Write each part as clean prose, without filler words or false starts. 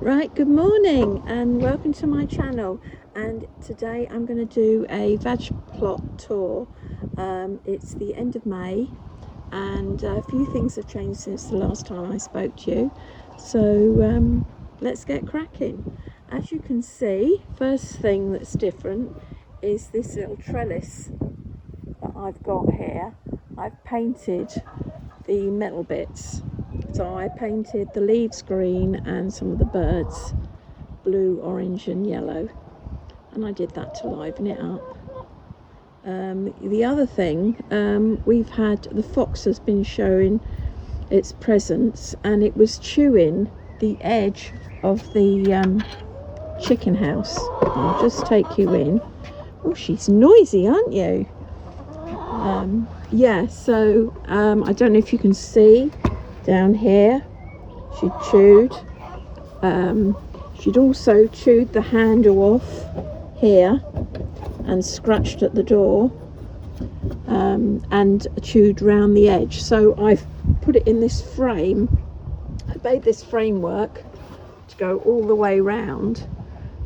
Right, good morning and welcome to my channel. And today I'm going to do a veg plot tour. It's the end of May and a few things have changed since the last time I spoke to you. So let's get cracking. As you can see, first thing that's different is this little trellis that I've got here. I've painted the metal bits. So I painted the leaves green and some of the birds blue, orange and yellow, and I did that to liven it up. The other thing, we've had the fox has been showing its presence, and it was chewing the edge of the chicken house. I'll just take you in. Oh, she's noisy, aren't you? Yeah, so I don't know if you can see down here, she chewed. She'd also chewed the handle off here and scratched at the door, and chewed round the edge. So I've put it in this frame. I made this framework to go all the way round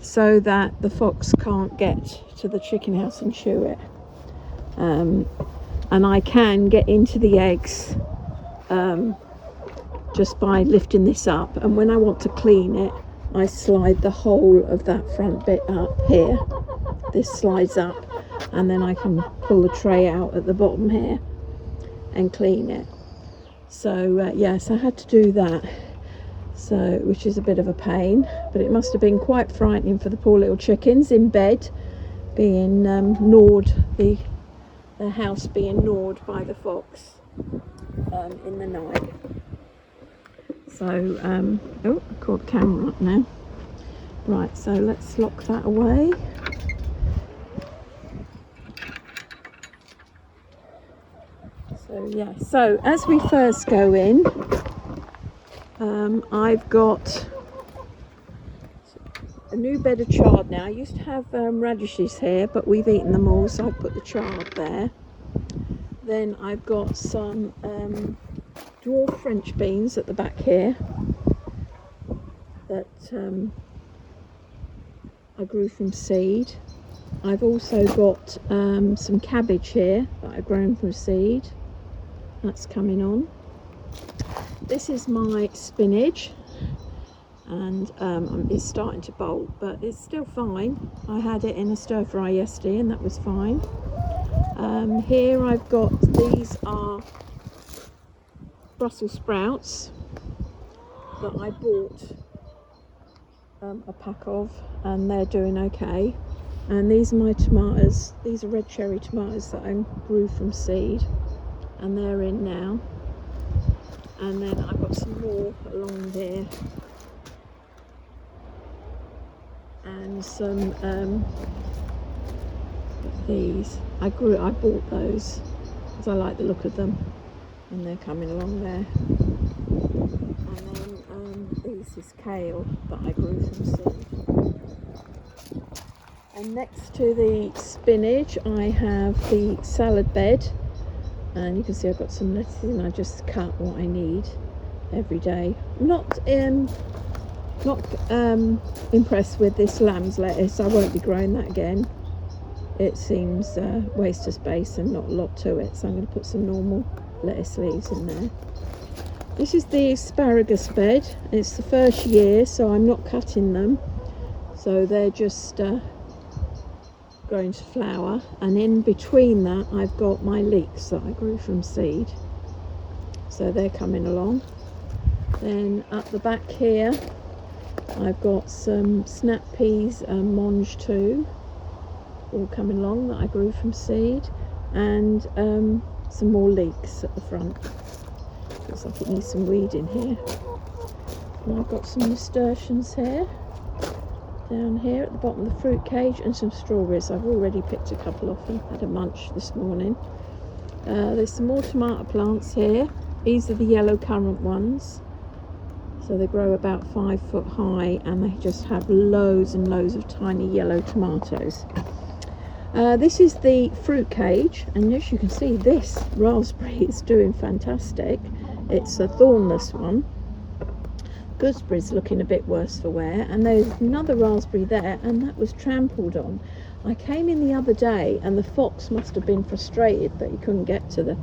so that the fox can't get to the chicken house and chew it. And I can get into the eggs just by lifting this up, and when I want to clean it I slide the whole of that front bit up here. This slides up and then I can pull the tray out at the bottom here and clean it. So yes, I had to do that, so which is a bit of a pain, but it must have been quite frightening for the poor little chickens in bed being gnawed, the house being gnawed by the fox in the night. So oh, I caught the camera up now. Right, so let's lock that away. So yeah, so as we first go in, I've got a new bed of chard now. I used to have radishes here, but we've eaten them all, so I've put the chard there. Then I've got some dwarf French beans at the back here that I grew from seed. I've also got some cabbage here that I've grown from seed. That's coming on. This is my spinach, and it's starting to bolt, but it's still fine. I had it in a stir fry yesterday and that was fine. Here I've got, these are Brussels sprouts that I bought a pack of, and they're doing okay. And these are my tomatoes. These are red cherry tomatoes that I grew from seed, and they're in now. And then I've got some more along there, and some these I bought those because I like the look of them, and they're coming along there. And then this is kale that I grew from seed. And next to the spinach I have the salad bed, and you can see I've got some lettuce in. I just cut what I need every day. Not impressed with this lamb's lettuce. I won't be growing that again. It seems waste of space and not a lot to it, so I'm going to put some normal lettuce leaves in there. This is the asparagus bed. It's the first year, so I'm not cutting them, so they're just going to flower. And in between that I've got my leeks that I grew from seed, so they're coming along. Then at the back here I've got some snap peas and mange too, all coming along, that I grew from seed, and some more leeks at the front. Looks like it needs some weeding here. And I've got some nasturtiums here, down here at the bottom of the fruit cage, and some strawberries. I've already picked a couple off and had a munch this morning. There's some more tomato plants here. These are the yellow currant ones. So they grow about 5 foot high, and they just have loads and loads of tiny yellow tomatoes. This is the fruit cage, and as you can see, this raspberry is doing fantastic. It's a thornless one. gooseberries looking a bit worse for wear, and there's another raspberry there, and that was trampled on. I came in the other day and the fox must have been frustrated that he couldn't get to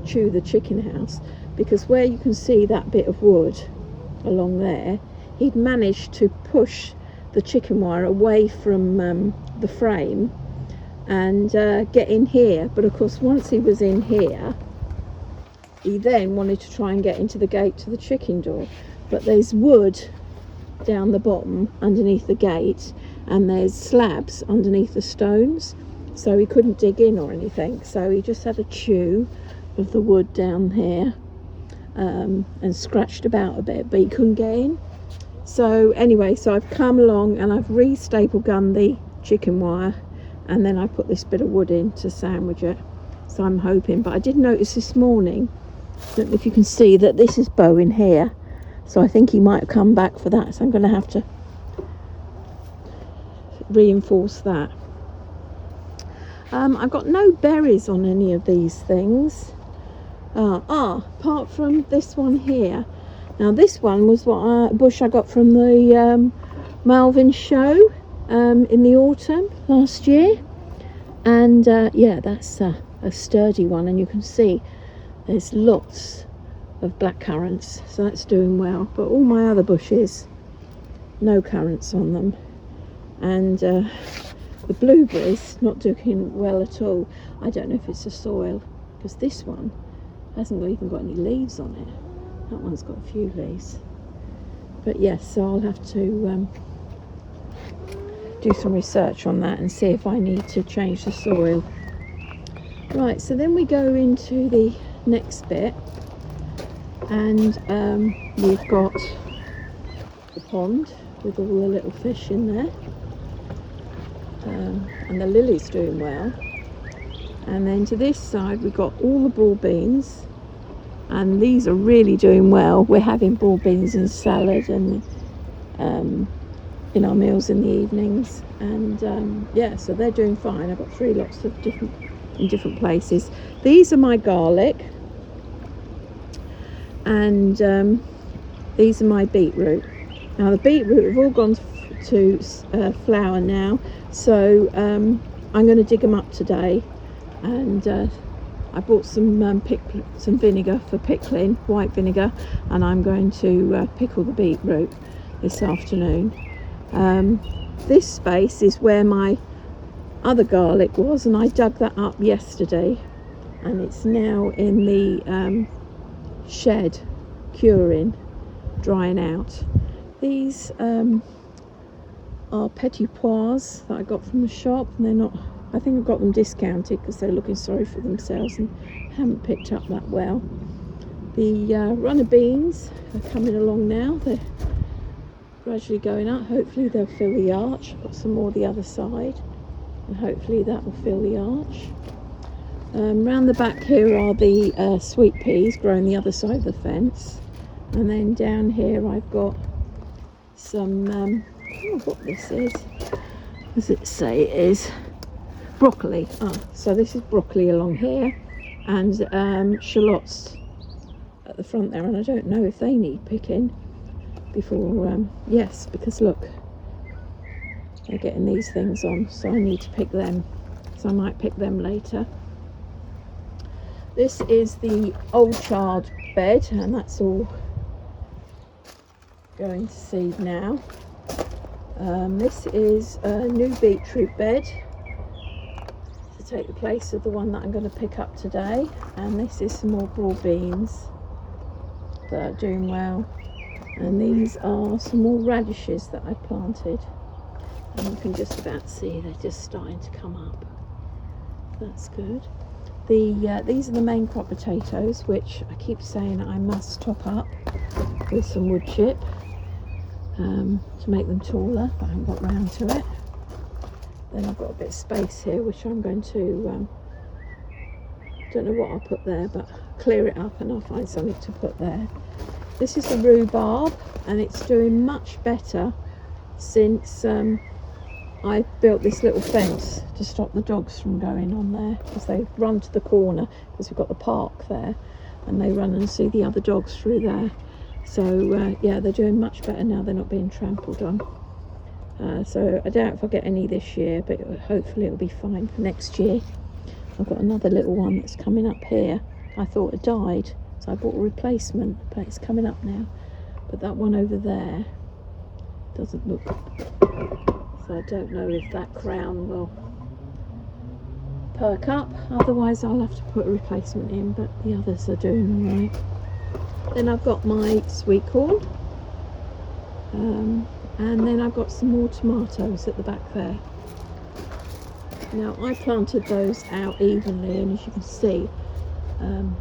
chew the chicken house, because where you can see that bit of wood along there, he'd managed to push the chicken wire away from the frame and get in here. But of course, once he was in here, he then wanted to try and get into the gate to the chicken door, but there's wood down the bottom underneath the gate, and there's slabs underneath the stones, so he couldn't dig in or anything. So he just had a chew of the wood down here and scratched about a bit, but he couldn't get in. So anyway, so I've come along and I've re-staple gunned the chicken wire, and then I put this bit of wood in to sandwich it. So I'm hoping, but I did notice this morning, I don't know if you can see, that this is bowing here, so I think he might have come back for that, so I'm going to have to reinforce that. I've got no berries on any of these things, apart from this one here. Now this one was what bush I got from the Malvern show in the autumn last year, and yeah, that's a sturdy one, and you can see there's lots of black currants, so that's doing well. But all my other bushes, no currants on them, and the blueberries not doing well at all. I don't know if it's the soil, because this one hasn't even got any leaves on it. That one's got a few leaves, but yes, so I'll have to do some research on that and see if I need to change the soil. Right, so then we go into the next bit, and we've got the pond with all the little fish in there, and the lily's doing well. And then to this side we've got all the broad beans, and these are really doing well. We're having broad beans in salad and in our meals in the evenings, and yeah, so they're doing fine. I've got 3 lots of different places. These are my garlic, and these are my beetroot. Now the beetroot have all gone to flower now, so I'm going to dig them up today, and I bought some vinegar for pickling, white vinegar, and I'm going to pickle the beetroot this afternoon. This space is where my other garlic was, and I dug that up yesterday, and it's now in the shed curing, drying out. These are petit pois that I got from the shop, and they're not, I think I got them discounted because they're looking sorry for themselves and haven't picked up that well. The runner beans are coming along now. They're gradually going up. Hopefully they'll fill the arch. I've got some more the other side, and hopefully that will fill the arch. Round the back here are the sweet peas growing the other side of the fence, and then down here I've got some I don't know what this is. Does it say it is broccoli? So this is broccoli along here, and shallots at the front there, and I don't know if they need picking before yes, because look, they're getting these things on, so I need to pick them, so I might pick them later. This is the old chard bed, and that's all going to seed now. This is a new beetroot bed to take the place of the one that I'm going to pick up today, and this is some more broad beans that are doing well, and these are some more radishes that I planted, and you can just about see they're just starting to come up. That's good. These are the main crop potatoes, which I keep saying I must top up with some wood chip to make them taller, but I haven't got round to it. Then I've got a bit of space here, which I'm going to don't know what I'll put there, but clear it up and I'll find something to put there. This is the rhubarb, and it's doing much better since I built this little fence to stop the dogs from going on there, because they run to the corner, because we've got the park there, and they run and see the other dogs through there. So yeah, they're doing much better now. They're not being trampled on. So I doubt if I get any this year, but hopefully it'll be fine for next year. I've got another little one that's coming up here. I thought it died, so I bought a replacement, but it's coming up now. But that one over there doesn't look, so I don't know if that crown will perk up. Otherwise I'll have to put a replacement in, but the others are doing all right. Then I've got my sweet corn, and then I've got some more tomatoes at the back there. Now I planted those out evenly, and as you can see,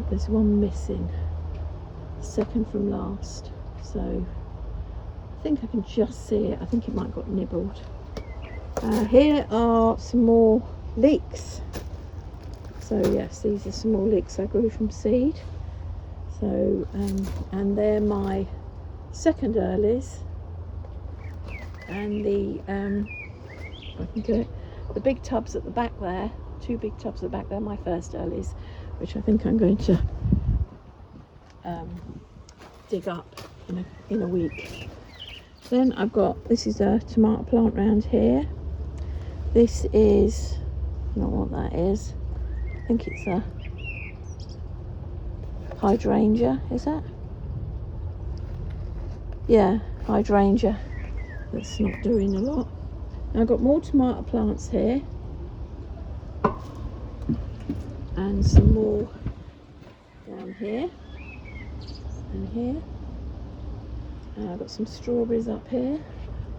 there's one missing, second from last, so I think I can just see it. I think it might have got nibbled. Here are some more leeks. So yes, these are some more leeks I grew from seed. So and they're my second earlies, and the if I can do it, the big tubs at the back there, 2 big tubs at the back there, my first earlies, which I think I'm going to dig up in a week. Then I've got, this is a tomato plant round here. This is not what that is. I think it's a hydrangea, is that? Yeah, hydrangea. That's not doing a lot. Now I've got more tomato plants here, and some more down here and here. And I've got some strawberries up here,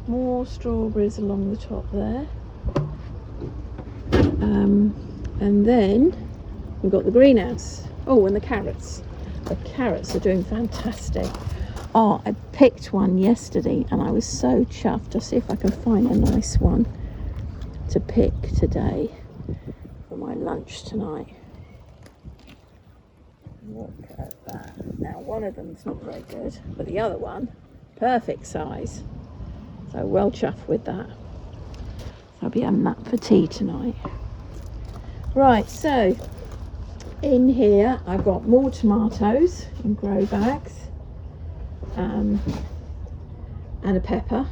more strawberries along the top there, and then we've got the greenhouse. Oh, and the carrots. The carrots are doing fantastic. Oh, I picked one yesterday and I was so chuffed. I'll see if I can find a nice one to pick today for my lunch tonight. Look at that. Now one of them's not very good, but the other one, perfect size. So well chuffed with that. So I'll be having that for tea tonight. Right, so in here I've got more tomatoes in grow bags, and a pepper,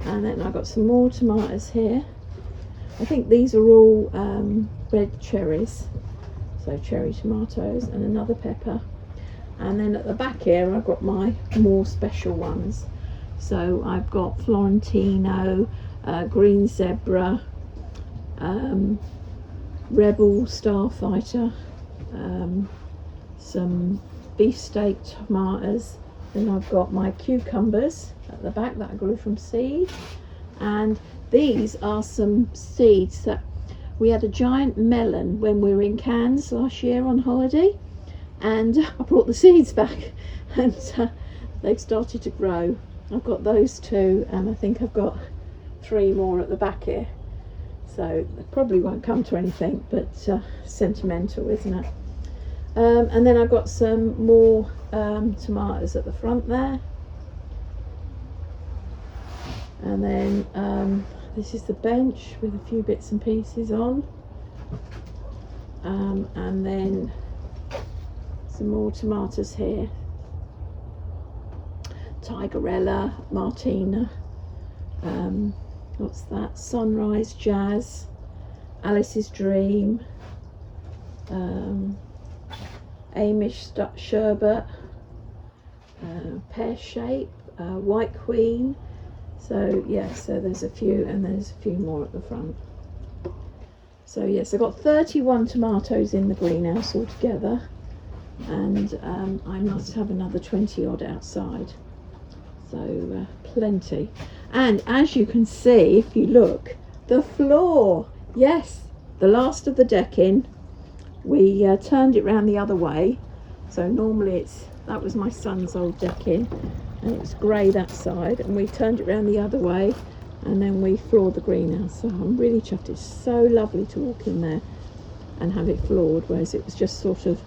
and then I've got some more tomatoes here. I think these are all red cherries, so cherry tomatoes, and another pepper. And then at the back here I've got my more special ones. So I've got Florentino, green zebra, Rebel Starfighter, some beefsteak tomatoes. Then I've got my cucumbers at the back that I grew from seed, and these are some seeds that we had a giant melon when we were in Cannes last year on holiday, and I brought the seeds back, and they've started to grow. I've got those 2, and I think I've got 3 more at the back here. So it probably won't come to anything, but sentimental, isn't it? And then I've got some more tomatoes at the front there. And then this is the bench with a few bits and pieces on. And then some more tomatoes here. Tigerella, Martina. What's that? Sunrise Jazz, Alice's Dream, Amish Sherbet, Pear Shape, White Queen. So yeah, so there's a few, and there's a few more at the front. So yes, I've got 31 tomatoes in the greenhouse altogether, and I must have another 20 odd outside. So plenty. And as you can see, if you look, the floor, yes, the last of the decking, we turned it round the other way. So normally that was my son's old decking, and it was grey that side, and we turned it round the other way, and then we floored the greenhouse. So I'm really chuffed. It's so lovely to walk in there and have it floored, whereas it was just sort of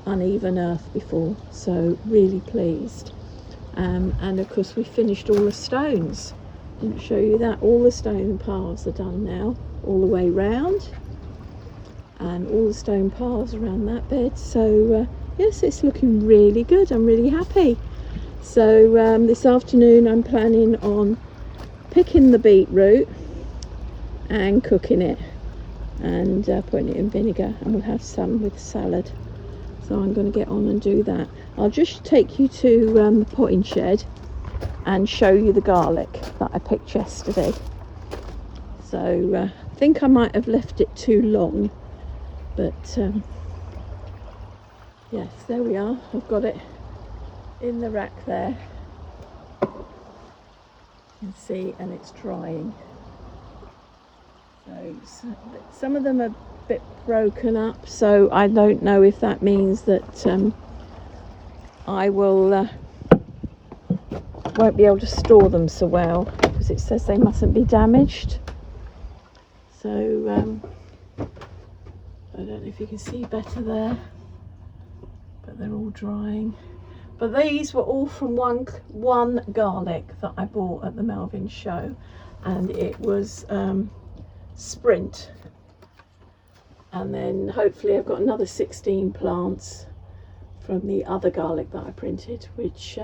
uneven earth before. So really pleased. And of course we finished all the stones. Didn't show you that. All the stone paths are done now, all the way round, and all the stone paths around that bed. So yes, it's looking really good. I'm really happy. So this afternoon I'm planning on picking the beetroot and cooking it and putting it in vinegar, and we'll have some with salad. So I'm going to get on and do that. I'll just take you to the potting shed and show you the garlic that I picked yesterday. So I think I might have left it too long, but yes, there we are. I've got it in the rack there. You can see, and it's drying. So some of them are a bit broken up, so I don't know if that means that I won't be able to store them so well, because it says they mustn't be damaged. So I don't know if you can see better there, but they're all drying. But these were all from one garlic that I bought at the Melvin show, and it was Sprint. And then hopefully I've got another 16 plants from the other garlic that I printed, which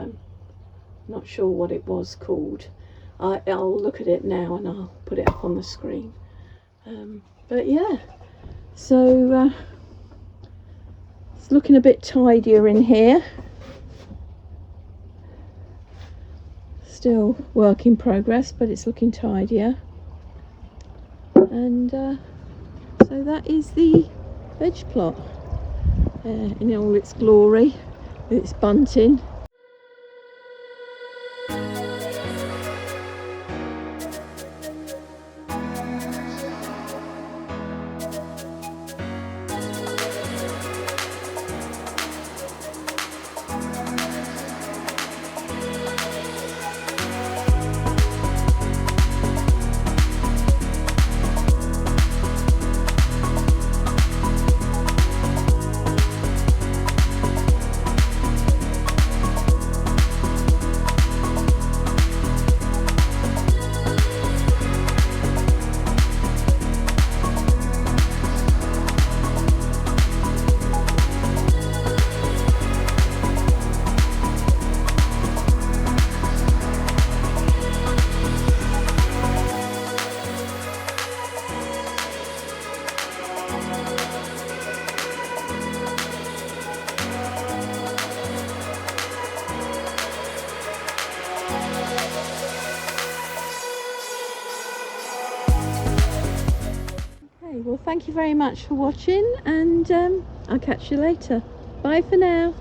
not sure what it was called. I'll look at it now and I'll put it up on the screen. But yeah, so it's looking a bit tidier in here. Still work in progress, but it's looking tidier. And so that is the veg plot in all its glory, with its bunting. Well, thank you very much for watching, and I'll catch you later. Bye for now.